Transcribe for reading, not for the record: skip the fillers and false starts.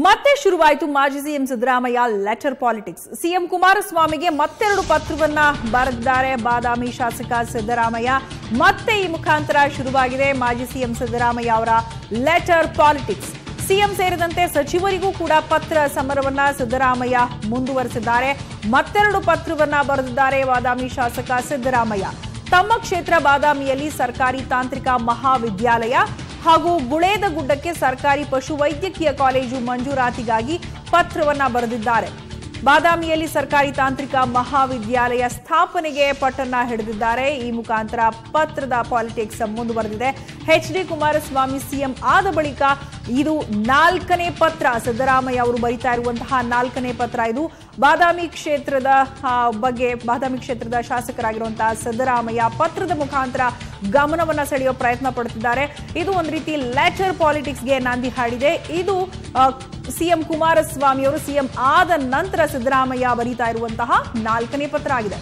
ಮತ್ತೆ ಶುರುವಾಯಿತು ಮಾಜಿ CM Siddaramaiah letter politics. CM ಕುಮಾರಸ್ವಾಮಿಗೆ ಮತ್ತೆರಡು ಪತ್ರವನ್ನ ಬರೆದಿದ್ದಾರೆ ಬಾದಾಮಿ ಶಾಸಕ ಸಿದ್ದರಾಮಯ್ಯ. ಮತ್ತೆ ಈ ಮುಖಾಂತರ ಶುರುವಾಗಿದೆ ಮಾಜಿ ಸಿಎಂ ಸಿದ್ದರಾಮಯ್ಯ ಅವರ ಲೆಟರ್ ಪಾಲಿಟಿಕ್ಸ್. ಸಿಎಂ ಸೇರಿದಂತೆ ಸಚಿವರಿಗೂ ಕೂಡ ಪತ್ರ ಸಮರವನ್ನ ಸಿದ್ದರಾಮಯ್ಯ ಮುಂದುವರೆಸಿದ್ದಾರೆ. ಮತ್ತೆರಡು ಪತ್ರವನ್ನ ಬರೆದಿದ್ದಾರೆ ಬಾದಾಮಿ ಶಾಸಕ ಸಿದ್ದರಾಮಯ್ಯ. ತಮ್ಮ ಕ್ಷೇತ್ರ ಬಾದಾಮಿಯಲ್ಲಿ ಸರ್ಕಾರಿ ತಾಂತ್ರಿಕ ಮಹಾವಿದ್ಯಾಲಯ ಹಾಗೂ ಗುಳೇದಗುಡ್ಡಕ್ಕೆ ಸರ್ಕಾರಿ ಪಶುವೈದ್ಯಕೀಯ ಕಾಲೇಜು ಮಂಜೂರಾತಿಗಾಗಿ ಪತ್ರವನ್ನ ಬರೆದಿದ್ದಾರೆ. ಬಾದಾಮಿಯಲ್ಲಿ ಸರ್ಕಾರಿ ತಾಂತ್ರಿಕ ಮಹಾವಿದ್ಯಾಲಯ ಸ್ಥಾಪನೆಗೆ ಪಟ್ಟನ್ನ ಹಿಡಿದಿದ್ದಾರೆ. ಈ ಮುಖಾಂತರ ಪತ್ರದ ಪಾಲಿಟಿಕ್ಸ್ ಮುಂದುವರೆದಿದೆ. ಎಚ್.ಡಿ. ಕುಮಾರಸ್ವಾಮಿ ಸಿಎಂ ಆದ ಬಳಿಕ ಇದು 4ನೇ ಪತ್ರ. ಸಿದ್ದರಾಮಯ್ಯ ಅವರು ಬರೀತಾ ಇರುವಂತಹ 4ನೇ ಪತ್ರ ಇದು. ಬಾದಾಮಿ ಕ್ಷೇತ್ರದ ಶಾಸಕರಾಗಿರುವಂತಹ ಸಿದ್ದರಾಮಯ್ಯ ಪತ್ರದ ಮುಖಾಂತರ ಗಮನವನ್ನ ಸೆಳೆಯೋ ಪ್ರಯತ್ನ ಪಡುತ್ತಿದ್ದಾರೆ. ಇದು ಒಂದು ರೀತಿ ಲೆಟರ್ ಪಾಲಿಟಿಕ್ಸ್ಗೆ ನಾಂದಿ ಹಾಡಿದೆ. ಇದು ಸಿಎಂ ಕುಮಾರಸ್ವಾಮಿ ಅವರು ಸಿಎಂ ಆದ ನಂತರ ಸಿದ್ದರಾಮಯ್ಯ ಬರೀತಾ ಇರುವಂತಹ 4ನೇ ಪತ್ರ ಆಗಿದೆ.